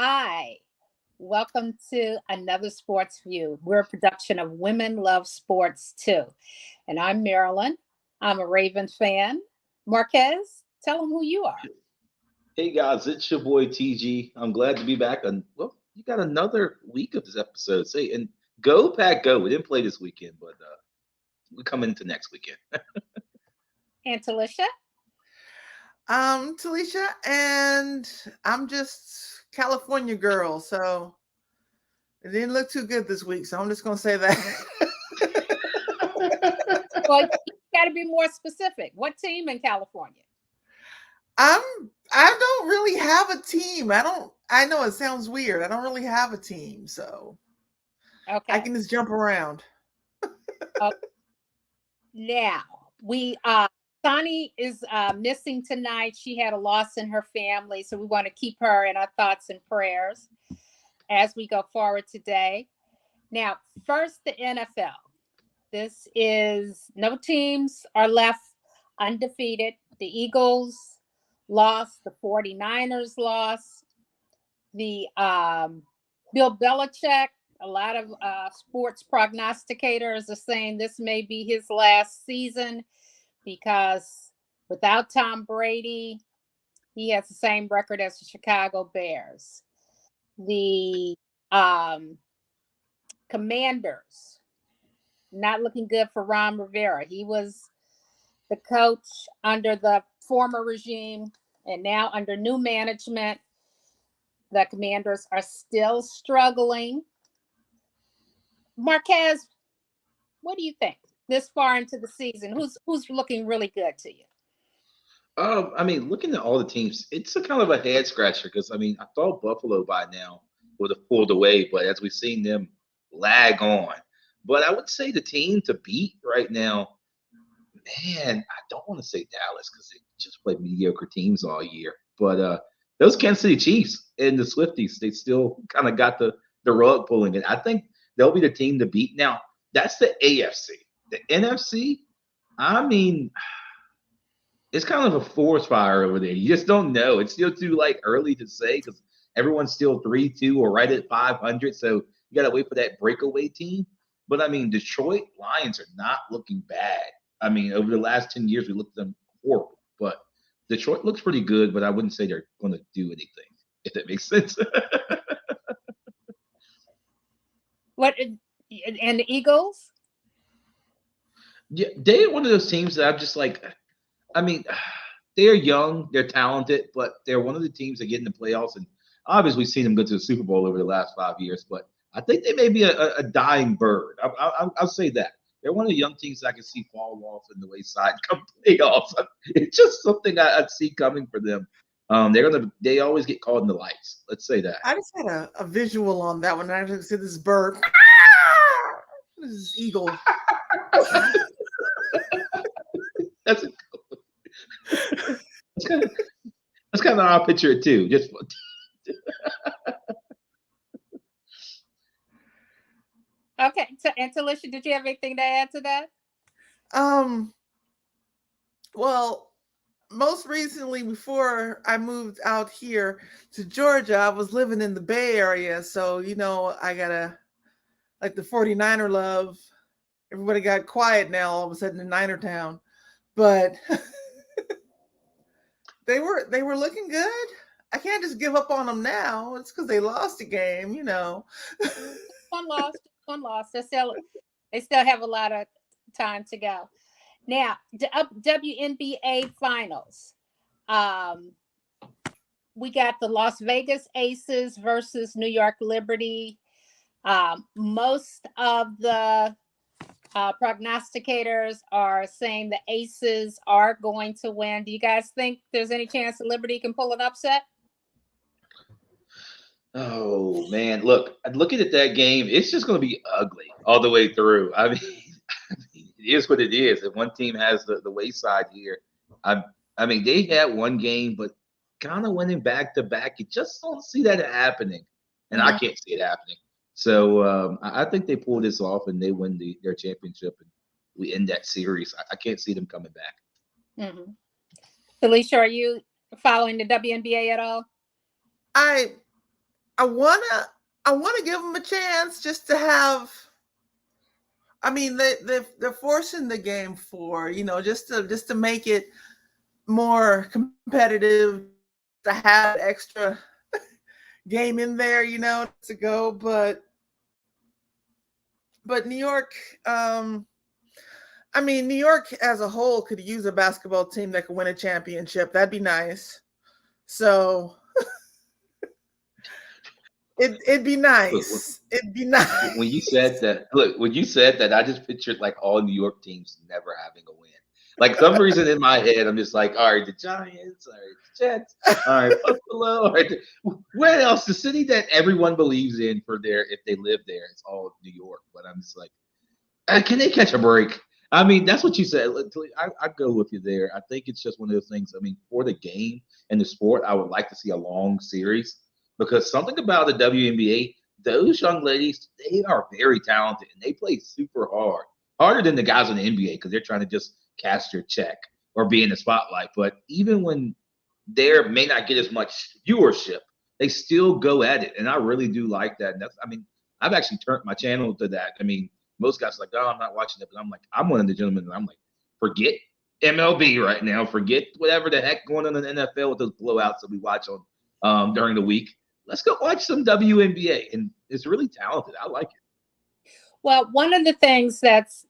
Hi, welcome to another Sports View. We're a production of Women Love Sports Too. And I'm Marilyn. I'm a Ravens fan. Marquez, tell them who you are. Hey guys, it's your boy TG. I'm glad to be back. And well, you got another week of this episode. Say and go pack go. We didn't play this weekend, but we come into next weekend. And Talisha. Talisha, and I'm just California girl, so it didn't look too good this week. So I'm just gonna say that. Well, you got to be more specific. What team in California? I'm I don't really have a team. I know it sounds weird. I don't really have a team, so I Okay. can just jump around. Uh, now, Sonny is missing tonight. She had a loss in her family, so we want to keep her in our thoughts and prayers as we go forward today. Now, first, the NFL. This is no teams are left undefeated. The Eagles lost, the 49ers lost, the Bill Belichick. A lot of sports prognosticators are saying this may be his last season because without Tom Brady, he has the same record as the Chicago Bears. The um, Commanders, not looking good for Ron Rivera. He was the coach under the former regime, and now under new management, the Commanders are still struggling. Marquez, what do you think this far into the season? Who's looking really good to you? Looking at all the teams, it's a kind of a head scratcher because I thought Buffalo by now would have pulled away, but as we've seen them lag on. But I would say the team to beat right now, man, I don't want to say Dallas because they just played mediocre teams all year. But those Kansas City Chiefs and the Swifties, they still kind of got the rug pulling it. I think they'll be the team to beat. Now, that's the AFC. The NFC, I mean, it's kind of a forest fire over there. You just don't know. It's still too like early to say because everyone's still 3-2 or right at 500. So you got to wait for that breakaway team. But Detroit Lions are not looking bad. Over the last 10 years, we looked at them horrible. But Detroit looks pretty good, but I wouldn't say they're going to do anything, if that makes sense. What and the Eagles? Yeah, they're one of those teams that I'm just like, I mean, they're young, they're talented, but they're one of the teams that get in the playoffs. And obviously, we've seen them go to the Super Bowl over the last 5 years. But I think they may be a dying bird. I'll say that they're one of the young teams that I can see fall off in the wayside come playoffs. It's just something I'd see coming for them. They always get caught in the lights. Let's say that. I just had a visual on that one. I just said this bird. This is eagle. That's that's kind of that's kind of how I picture it too. Just Okay, and Talisha, did you have anything to add to that? Um, well, most recently, before I moved out here to Georgia, I was living in the Bay Area. So, I gotta like the 49er love. Everybody got quiet now all of a sudden in Niner Town. But they were looking good. I can't just give up on them now. It's because they lost a game. One loss, one loss. They still have a lot of time to go. Now, WNBA finals. Um, we got the Las Vegas Aces versus New York Liberty. Most of the prognosticators are saying the Aces are going to win. Do you guys think there's any chance that Liberty can pull an upset? Oh man, look, looking at that game, it's just going to be ugly all the way through. It is what it is. If one team has the wayside here, I, they had one game, but kind of winning back to back, you just don't see that happening, and I Mhm. can't see it happening. So I think they pull this off and they win their championship, and we end that series. I can't see them coming back. Mhm. Felicia, are you following the WNBA at all? I I wanna give them a chance just to have. I mean, they're forcing the game for, just to make it more competitive, to have extra game in there, to go. But New York, I mean, New York as a whole could use a basketball team that could win a championship. That'd be nice. So it'd be Look, nice. It'd be nice. when you said that, look, when you said that, I just pictured like all New York teams never having a win. Like some reason in my head, I'm just like, all right, the Giants, all right, the Jets, all right, Buffalo, all right. Where else? The city that everyone believes in for their if they live there, it's all New York. But I'm just like, can they catch a break? I mean, that's what you said. I go with you there. I think it's just one of those things. I mean, for the game and the sport, I would like to see a long series because something about the WNBA, those young ladies, they are very talented and they play super hard, harder than the guys in the NBA because they're trying to just cash their check or be in the spotlight. But even when they may not get as much viewership, they still go at it, and I really do like that. And that's, I mean, I've actually turned my channel to that. I mean, most guys are like, oh, I'm not watching it, but I'm like, I'm one of the gentlemen, and I'm like, forget MLB right now, forget whatever the heck going on in the NFL with those blowouts that we watch on during the week. Let's go watch some WNBA, and it's really talented. I like it. Well, one of the things that's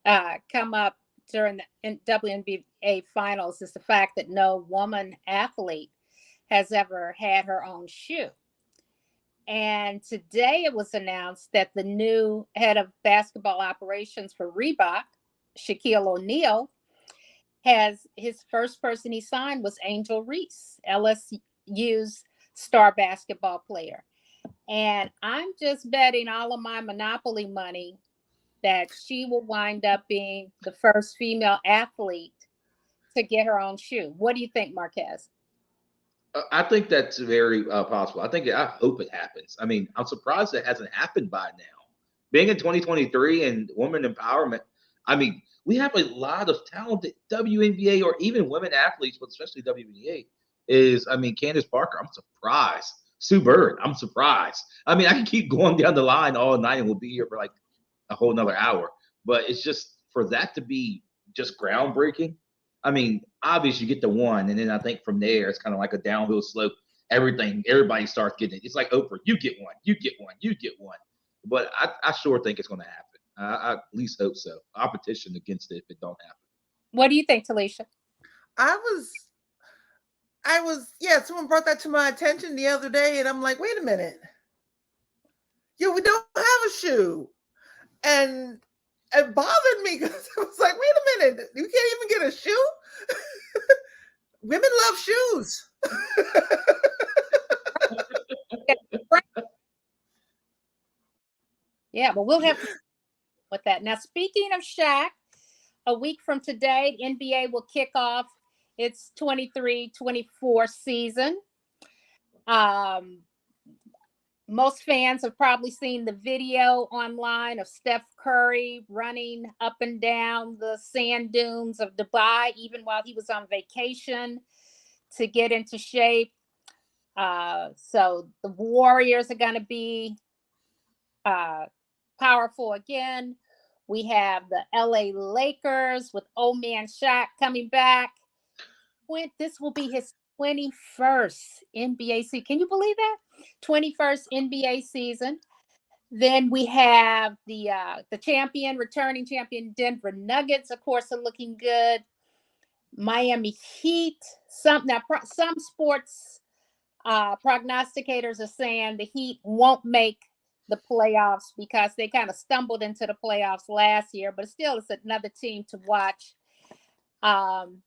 come up during the WNBA finals is the fact that no woman athlete has ever had her own shoe. And today it was announced that the new head of basketball operations for Reebok, Shaquille O'Neal, has his first person he signed was Angel Reese, LSU's star basketball player. And I'm just betting all of my Monopoly money that she will wind up being the first female athlete to get her own shoe. What do you think, Marquez? I think that's very possible. I hope it happens. I mean, I'm surprised it hasn't happened by now. Being in 2023 and women empowerment, I mean, we have a lot of talented WNBA or even women athletes, but especially WNBA. I mean, Candace Parker, I'm surprised. Sue Bird, I'm surprised. I mean, I can keep going down the line all night and we'll be here for like a whole nother hour. But it's just for that to be just groundbreaking. I mean, obviously you get the one, and then I think from there it's kind of like a downhill slope. Everybody starts getting it. It's like Oprah, you get one, you get one, you get one. But I sure think it's going to happen. I at least hope so. I'll petition against it if it don't happen. What do you think, Talisha? Yeah, someone brought that to my attention the other day, and I'm like, wait a minute. Yeah, we don't have a shoe. And it bothered me because I was like, wait a minute, you can't even get a shoe? Women love shoes. Yeah, but we'll have to with that. Now, speaking of Shaq, a week from today, NBA will kick off its 23-24 season. Most fans have probably seen the video online of Steph Curry running up and down the sand dunes of Dubai, even while he was on vacation to get into shape. So the Warriors are going to be powerful again. We have the LA Lakers with old man Shaq coming back. This will be his 21st NBA season. Can you believe that? 21st NBA season. Then we have the returning champion Denver Nuggets, of course, are looking good. Miami Heat. Some sports prognosticators are saying the Heat won't make the playoffs because they kind of stumbled into the playoffs last year, but still it's another team to watch. The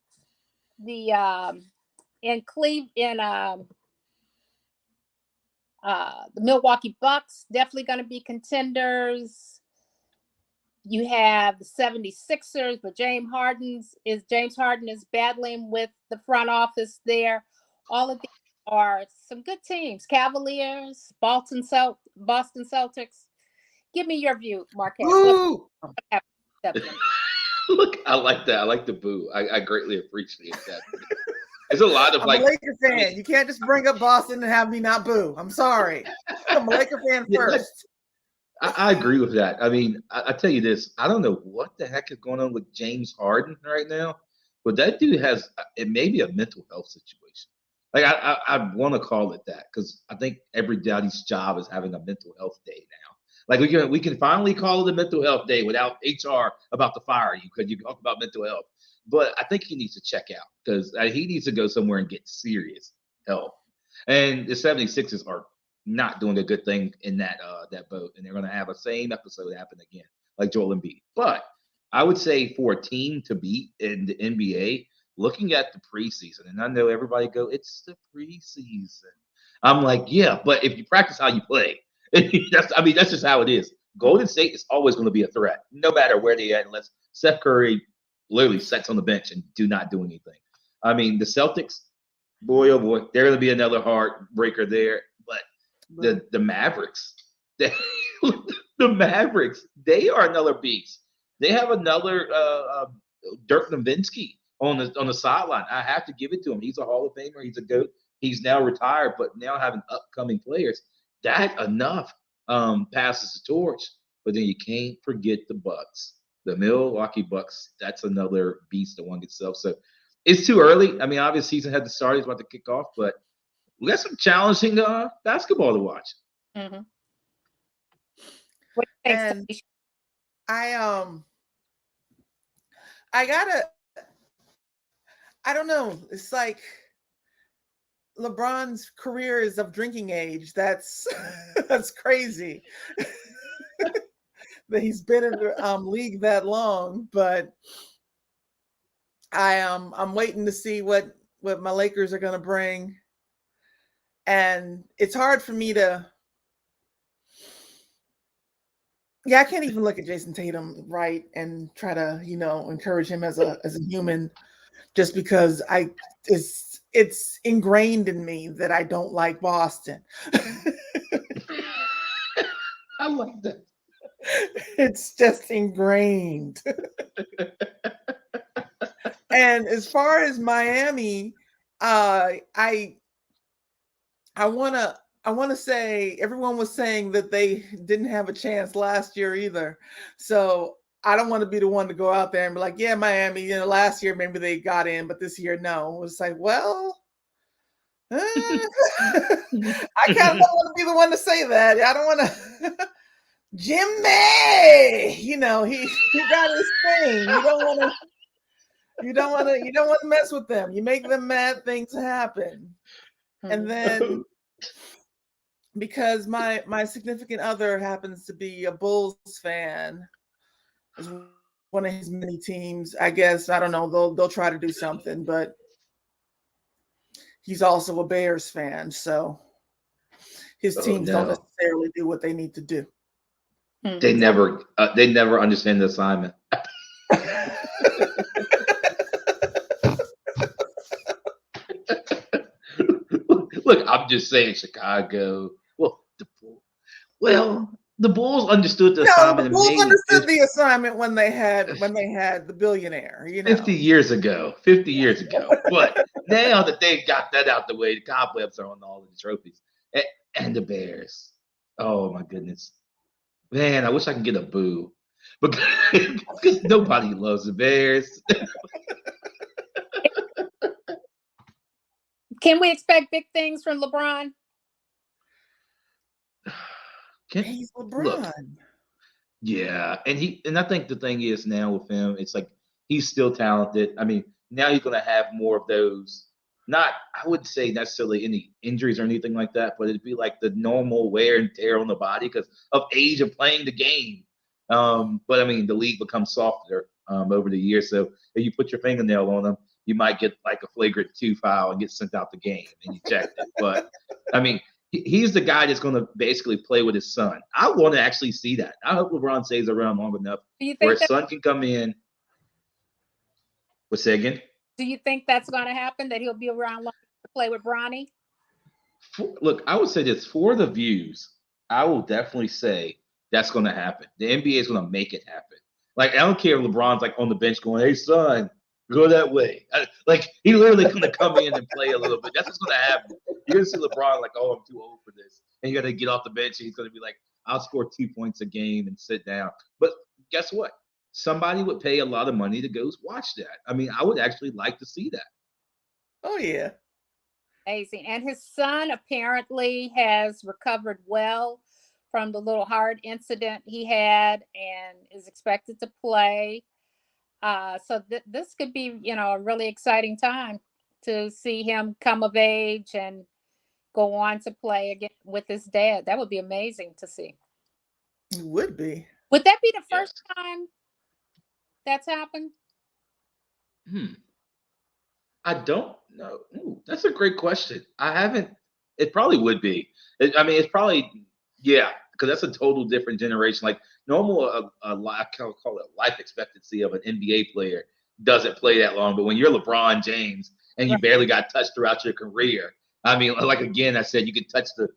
Milwaukee Bucks definitely going to be contenders. You have the 76ers, but James Harden is battling with the front office there. All of these are some good teams. Cavaliers, Boston Celtics. Give me your view, Marquez. Woo! Look, I like that. I like the boo. I greatly appreciate that. There's a lot of I'm like. a Laker fan. You can't just bring up Boston and have me not boo. I'm sorry. I'm a Laker fan first. I agree with that. I mean, I tell you this. I don't know what the heck is going on with James Harden right now, but that dude has it may be a mental health situation. Like I want to call it that because I think everybody's job is having a mental health day now. Like we can finally call it a mental health day without HR about to fire you because you talk about mental health. But I think he needs to check out because he needs to go somewhere and get serious help. And the 76ers are not doing a good thing in that boat, and they're going to have a same episode happen again, like Joel Embiid. But I would say for a team to beat in the NBA, looking at the preseason, and I know everybody go, it's the preseason. I'm like, yeah, but if you practice how you play, that's just how it is. Golden State is always going to be a threat, no matter where they at, unless Steph Curry literally sits on the bench and do not do anything. I mean, the Celtics, boy, oh boy, they're going to be another heartbreaker there. But the Mavericks, the Mavericks, they are another beast. They have another Dirk Nowitzki on the sideline. I have to give it to him. He's a Hall of Famer. He's a GOAT. He's now retired, but now having upcoming players, that enough passes the torch. But then you can't forget the Bucks, the Milwaukee Bucks. That's another beast among itself. So it's too early. I mean, obviously, season had to start. It's about to kick off, but we got some challenging basketball to watch. Mm-hmm. What do you think, And I don't know. It's like LeBron's career is of drinking age. That's that's crazy. That he's been in the league that long, but I'm waiting to see what my Lakers are going to bring. And it's hard for me to, I can't even look at Jason Tatum right and try to, encourage him as a human, just because it's ingrained in me that I don't like Boston. I like that. It's just ingrained. And as far as Miami, I want to say everyone was saying that they didn't have a chance last year either. So I don't want to be the one to go out there and be like, yeah, Miami, last year maybe they got in, but this year, no. It's like, well, I kind of don't want to be the one to say that. I don't want to. Jimmy, he got his thing. You don't want to mess with them. You make them mad, things happen. And then because my significant other happens to be a Bulls fan, is one of his many teams, I guess, I don't know, they'll try to do something, but he's also a Bears fan, so his teams don't necessarily do what they need to do. They never understand the assignment. Look, I'm just saying Chicago. The Bulls understood the assignment. The Bulls understood the assignment when they had the billionaire. 50 years ago. But now that they got that out the way, the cobwebs are on all of the trophies. And the Bears. Oh my goodness. Man, I wish I could get a boo. Because nobody loves the Bears. Can we expect big things from LeBron? He's LeBron. Look, yeah, and I think the thing is now with him, it's like he's still talented. I mean, now he's going to have more of those. I wouldn't say necessarily any injuries or anything like that, but it'd be like the normal wear and tear on the body because of age of playing the game. But I mean, the league becomes softer over the years. So if you put your fingernail on them, you might get like a flagrant 2 foul and get sent out the game and you checked it. But I mean, he's the guy that's going to basically play with his son. I want to actually see that. I hope LeBron stays around long enough where his son can come in. What's that again? Do you think that's going to happen, that he'll be around long to play with Bronny? Look, I would say this for the views. I will definitely say that's going to happen. The NBA is going to make it happen. Like, I don't care if LeBron's like on the bench going, hey, son, Go that way. Like he literally going to come in and play a little bit. That's what's going to happen. You're going to see LeBron like, oh, I'm too old for this, and you got to get off the bench. And he's going to be like, I'll score 2 points a game and sit down. But guess what? Somebody would pay a lot of money to go watch that. I mean, I would actually like to see that. Oh yeah. Amazing. And his son apparently has recovered well from the little heart incident he had and is expected to play. So this could be, a really exciting time to see him come of age and go on to play again with his dad. That would be amazing to see. It would be. Would that be the first time that's happened? I don't know. Ooh, that's a great question. I haven't. It probably would be. It's probably because that's a total different generation. Like normal, I call it life expectancy of an NBA player doesn't play that long. But when you're LeBron James and you barely got touched throughout your career, I mean, like again, I said you can touch the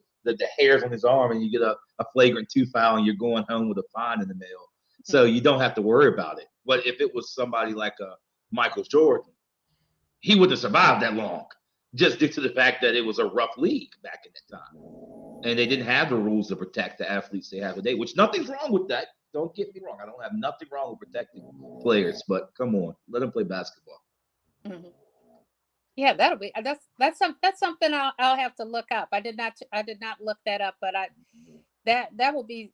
hairs on his arm and you get a flagrant 2 foul and you're going home with a fine in the mail. So you don't have to worry about it. But if it was somebody like a Michael Jordan, he wouldn't have survived that long just due to the fact that it was a rough league back in that time. And they didn't have the rules to protect the athletes they have today, which nothing's wrong with that. Don't get me wrong. I don't have nothing wrong with protecting players, but come on, let them play basketball. Mm-hmm. Yeah, that'll be that's something I'll have to look up. I did not look that up, but that would be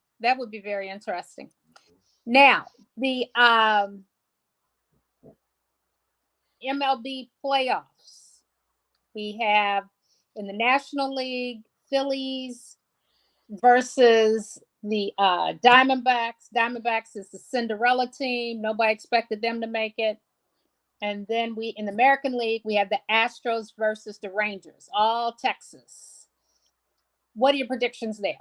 very interesting. Now, the MLB playoffs. We have in the National League, Phillies versus the Diamondbacks. Diamondbacks is the Cinderella team. Nobody expected them to make it. And then in the American League, we have the Astros versus the Rangers, all Texas. What are your predictions there?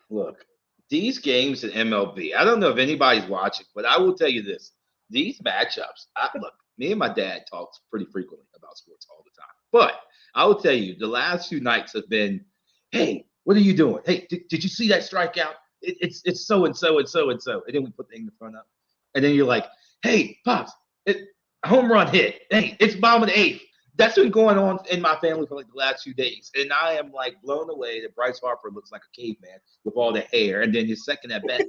Look, these games in MLB, I don't know if anybody's watching, but I will tell you this. These matchups, look, me and my dad talk pretty frequently about sports all the time. But I will tell you, the last few nights have been, hey, what are you doing? Hey, did you see that strikeout? It's so and so and so and so. And then we put the thing in front up. And then you're like, hey, Pops, home run hit. Hey, it's bottom of the eighth. That's been going on in my family for like the last few days. And I am like blown away that Bryce Harper looks like a caveman with all the hair. And then his second at bat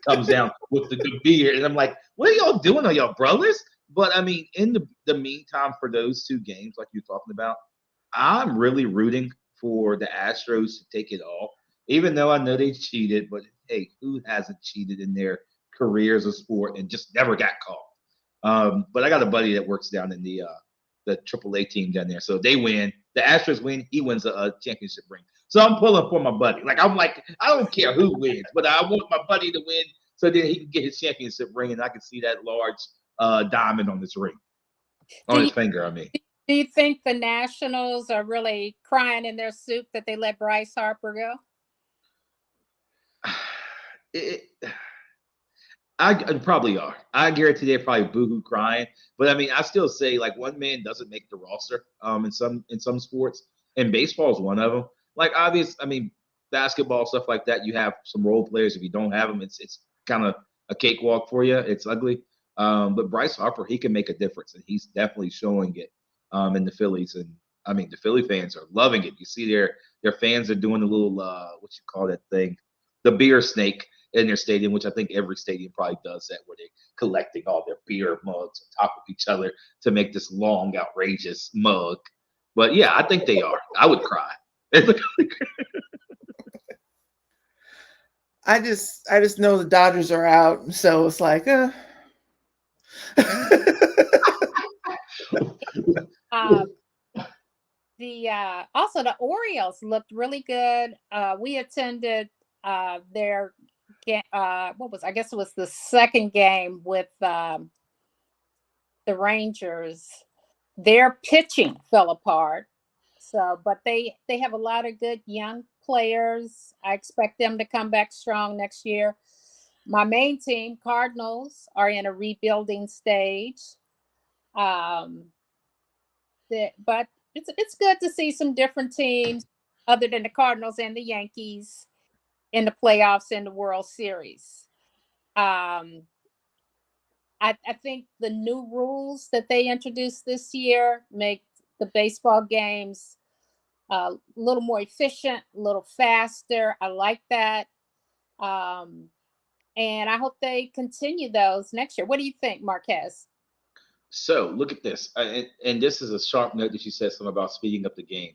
comes down with the beard. And I'm like, what are y'all doing? Are y'all brothers? But I mean, in the meantime, for those two games, like you're talking about, I'm really rooting for the Astros to take it all, even though I know they cheated. But hey, who hasn't cheated in their careers of sport and just never got caught? But I got a buddy that works down in the AAA team down there. So they win. The Astros win. He wins a championship ring. So I'm pulling for my buddy. I'm like, I don't care who wins, but I want my buddy to win so then he can get his championship ring and I can see that large diamond on his ring, on his finger, I mean. Do you think the Nationals are really crying in their soup that they let Bryce Harper go? I probably are. I guarantee they're probably boohoo crying. But I mean, I still say like one man doesn't make the roster. In some sports, and baseball is one of them. Like basketball stuff like that. You have some role players. If you don't have them, it's kind of a cakewalk for you. It's ugly. But Bryce Harper, he can make a difference, and he's definitely showing it in the Phillies. And I mean, the Philly fans are loving it. You see their fans are doing a little what you call that thing, the beer snake in their stadium, which I think every stadium probably does that, where they're collecting all their beer mugs on top of each other to make this long, outrageous mug. But yeah, I think they are. I would cry. I just know the Dodgers are out, so it's like, Also the Orioles looked really good. We attended their I guess it was the second game with the Rangers. Their pitching fell apart. So, but they have a lot of good young players. I expect them to come back strong next year. My main team, Cardinals, are in a rebuilding stage. But it's good to see some different teams other than the Cardinals and the Yankees in the playoffs and the World Series. I think the new rules that they introduced this year make the baseball games a little more efficient, a little faster. I like that. Um, and I hope they continue those next year. What do you think, Marquez? So look at this, and this is a sharp note that you said something about speeding up the game.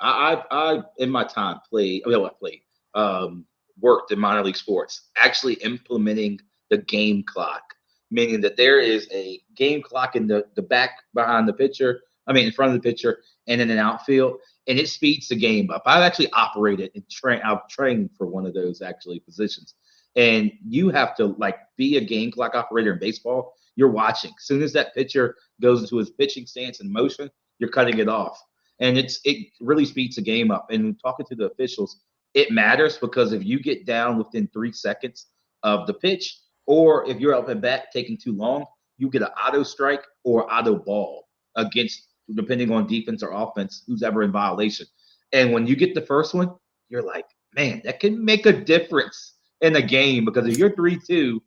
I in my time played. I mean, I played, um, worked in minor league sports, actually implementing the game clock, meaning that there is a game clock in the back behind the pitcher. I mean, in front of the pitcher, and in an outfield, and it speeds the game up. I've actually operated and trained. I've trained for one of those actually positions, and you have to like be a game clock operator in baseball. You're watching. As soon as that pitcher goes into his pitching stance and motion, you're cutting it off, and it really speeds the game up. And talking to the officials, it matters because if you get down within 3 seconds of the pitch, or if you're up at bat taking too long, you get an auto strike or auto ball against, depending on defense or offense, who's ever in violation. And when you get the first one, you're like, man, that can make a difference in a game because if you're 3-2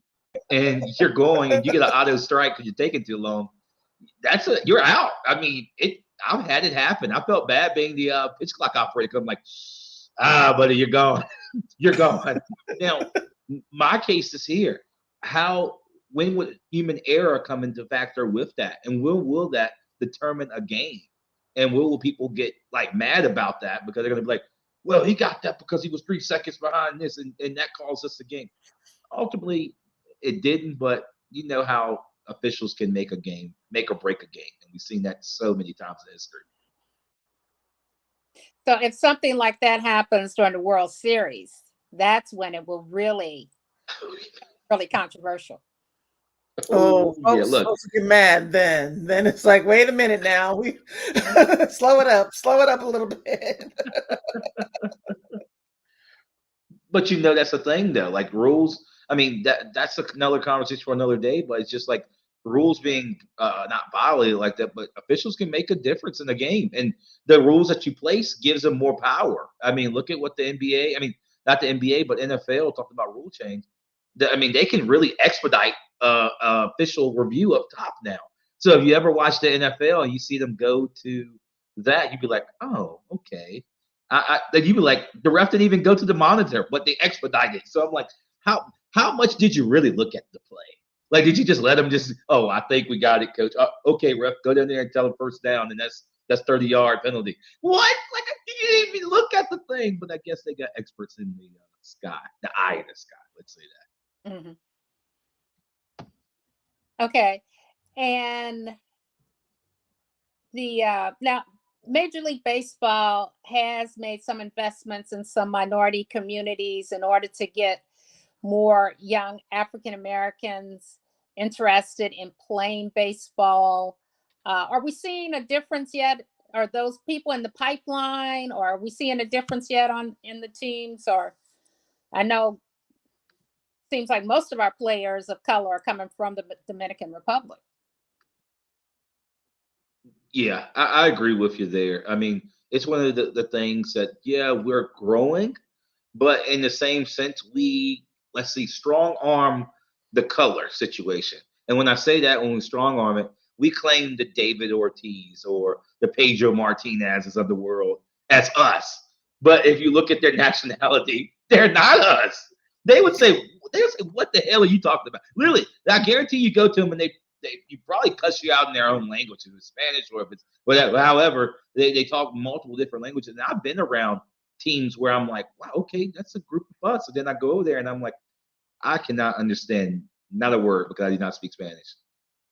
and you're going and you get an auto strike because you're taking too long, you're out. I mean, I've had it happen. I felt bad being the pitch clock operator. I'm like, buddy, you're gone. You're gone. Now, my case is here. When would human error come into factor with that? And will that determine a game? And will people get like mad about that because they're gonna be like, well, he got that because he was 3 seconds behind this, and that caused us the game. Ultimately, it didn't, but you know how officials can make or break a game. And we've seen that so many times in history. So if something like that happens during the World Series, that's when it will really controversial. Oh, Yeah, look. folks get mad then. Then it's like, wait a minute now. We slow it up a little bit. But that's the thing though. Like rules, I mean that's another conversation for another day. But it's just like rules being not violated like that. But officials can make a difference in the game, and the rules that you place gives them more power. I mean, look at what the NBA. I mean, not the NBA, but NFL talked about rule change. I mean, they can really expedite official review up top now. So if you ever watch the NFL and you see them go to that, you'd be like, oh, okay. Then you'd be like, the ref didn't even go to the monitor, but they expedited. So I'm like, how much did you really look at the play? Like, did you just let them oh, I think we got it, coach. Okay, ref, go down there and tell him first down, and that's 30-yard penalty. What? Like, you didn't even look at the thing. But I guess they got experts in the sky, the eye in the sky. Let's say that. Mm-hmm. Okay, and the now Major League Baseball has made some investments in some minority communities in order to get more young African Americans interested in playing baseball. Are we seeing a difference yet? Are those people in the pipeline, or are we seeing a difference yet in the teams? Or I know seems like most of our players of color are coming from the Dominican Republic. Yeah, I agree with you there. I mean, it's one of the things that, yeah, we're growing, but in the same sense, let's see, strong arm the color situation. And when I say that, when we strong arm it, we claim the David Ortiz or the Pedro Martinez's of the world as us. But if you look at their nationality, they're not us. They would say, what the hell are you talking about? Literally, I guarantee you go to them and they you probably cuss you out in their own language, if it's Spanish or if it's whatever. However, they talk multiple different languages. And I've been around teams where I'm like, wow, okay, that's a group of us. And then I go over there and I'm like, I cannot understand not a word because I do not speak Spanish.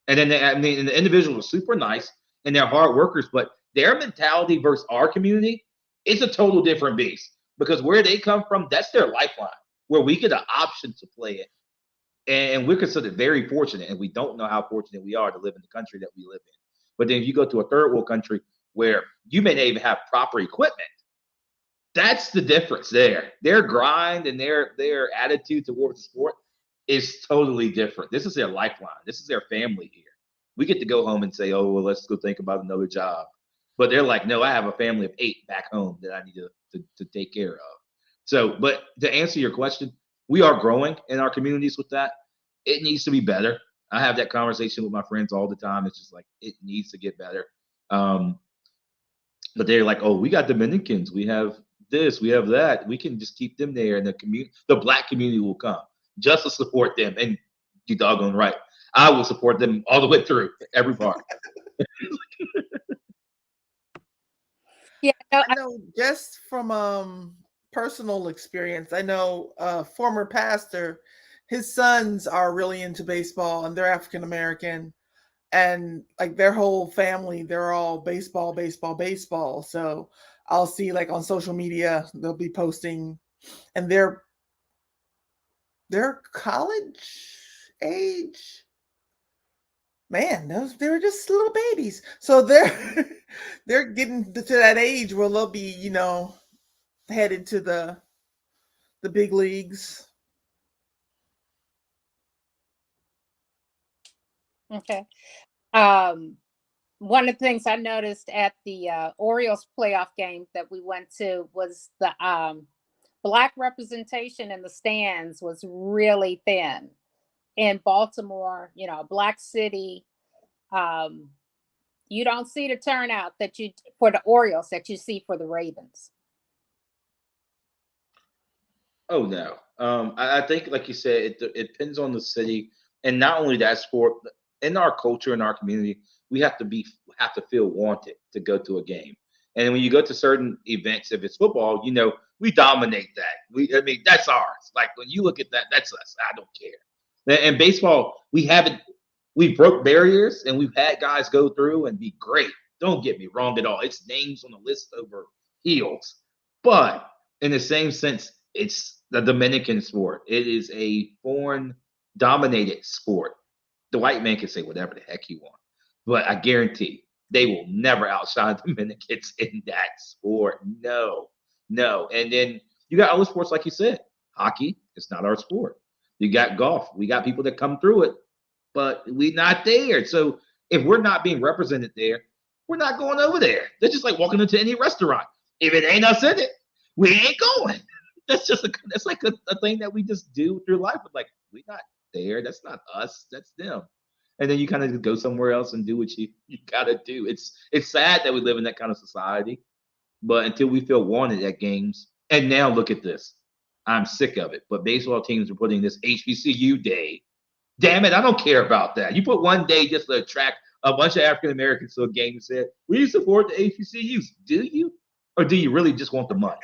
And then the individuals are super nice and they're hard workers, but their mentality versus our community is a total different beast because where they come from, that's their lifeline, where we get an option to play it. And we're considered very fortunate, and we don't know how fortunate we are to live in the country that we live in. But then if you go to a third world country where you may not even have proper equipment, that's the difference there. Their grind and their attitude towards the sport is totally different. This is their lifeline. This is their family here. We get to go home and say, oh, well, let's go think about another job. But they're like, no, I have a family of 8 back home that I need to take care of. So, but to answer your question, we are growing in our communities with that. It needs to be better. I have that conversation with my friends all the time. It's just like it needs to get better. Um, but they're like, oh, we got Dominicans, we have this, we have that. We can just keep them there, and the black community will come just to support them. And you doggone right, I will support them all the way through every part. Yeah, no, I know just from personal experience, I know a former pastor, his sons are really into baseball and they're African American, and like their whole family, they're all baseball, baseball, baseball. So I'll see like on social media they'll be posting, and they're college age. Man, those they were just little babies. So they're they're getting to that age where they'll be, headed to the big leagues. okay. One of the things I noticed at the Orioles playoff game that we went to was the black representation in the stands was really thin. In Baltimore, black city, um, you don't see the turnout that you for the Orioles that you see for the Ravens. Oh no. I think, like you said, it depends on the city, and not only that sport. In our culture, in our community, we have to feel wanted to go to a game. And when you go to certain events, if it's football, we dominate that. I mean, that's ours. Like when you look at that, that's us. I don't care. And baseball, we broke barriers, and we've had guys go through and be great. Don't get me wrong at all. It's names on the list over heels, but in the same sense, it's the Dominican sport. It is a foreign dominated sport. The white man can say whatever the heck he wants, but I guarantee they will never outshine Dominicans in that sport. No, no. And then you got other sports, like you said, hockey. It's not our sport. You got golf. We got people that come through it, but we're not there. So if we're not being represented there, we're not going over there. That's just like walking into any restaurant. If it ain't us in it, we ain't going. That's like a thing that we just do through life. But like we're not there. That's not us. That's them. And then you kind of go somewhere else and do what you gotta do. It's sad that we live in that kind of society. But until we feel wanted at games, and now look at this. I'm sick of it. But baseball teams are putting this HBCU day. Damn it, I don't care about that. You put one day just to attract a bunch of African Americans to a game and said, we support the HBCUs. Do you? Or do you really just want the money?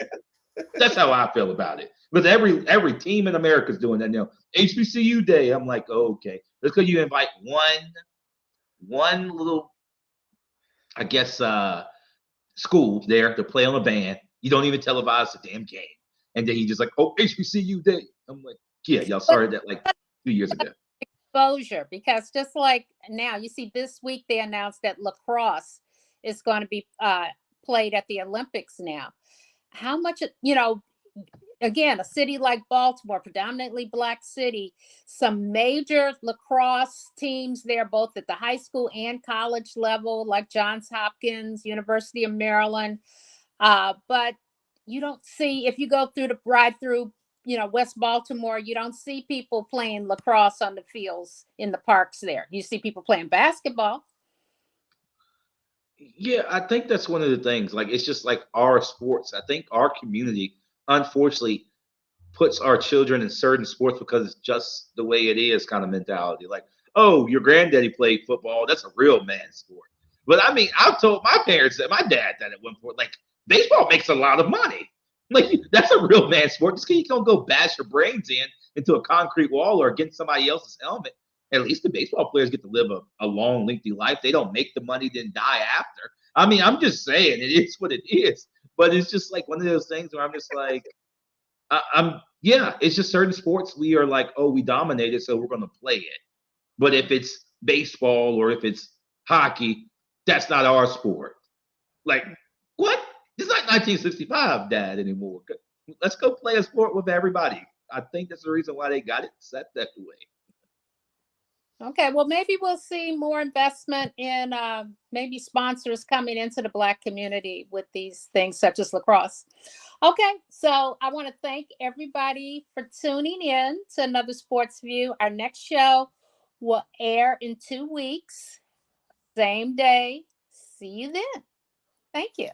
That's how I feel about it. Because every team in America is doing that now. HBCU Day. I'm like, oh, okay. Let's go. You invite one little, I guess, school there to play on a band. You don't even televise the damn game, and then you just like, oh, HBCU Day. I'm like, yeah, y'all started that like 2 years ago. Exposure, because just like now, you see this week they announced that lacrosse is going to be played at the Olympics now. How much, again, a city like Baltimore, predominantly black city, some major lacrosse teams there, both at the high school and college level, like Johns Hopkins, University of Maryland. But you don't see, if you go through the ride through, West Baltimore, you don't see people playing lacrosse on the fields in the parks there. You see people playing basketball. Yeah, I think that's one of the things. Like, it's just like our sports. I think our community, unfortunately, puts our children in certain sports because it's just the way it is kind of mentality. Like, oh, your granddaddy played football. That's a real man sport. But I mean, I've told my parents that my dad that at one point, like, baseball makes a lot of money. Like, that's a real man sport. Just because you don't go bash your brains into a concrete wall or against somebody else's helmet. At least the baseball players get to live a long, lengthy life. They don't make the money, then die after. I mean, I'm just saying it is what it is. But it's just like one of those things where I'm just like, yeah, it's just certain sports we are like, oh, we dominate it, so we're going to play it. But if it's baseball or if it's hockey, that's not our sport. Like, what? It's not 1965, Dad, anymore. Let's go play a sport with everybody. I think that's the reason why they got it set that way. Okay, well, maybe we'll see more investment in maybe sponsors coming into the Black community with these things such as lacrosse. Okay, so I want to thank everybody for tuning in to another Sports View. Our next show will air in 2 weeks, same day. See you then. Thank you.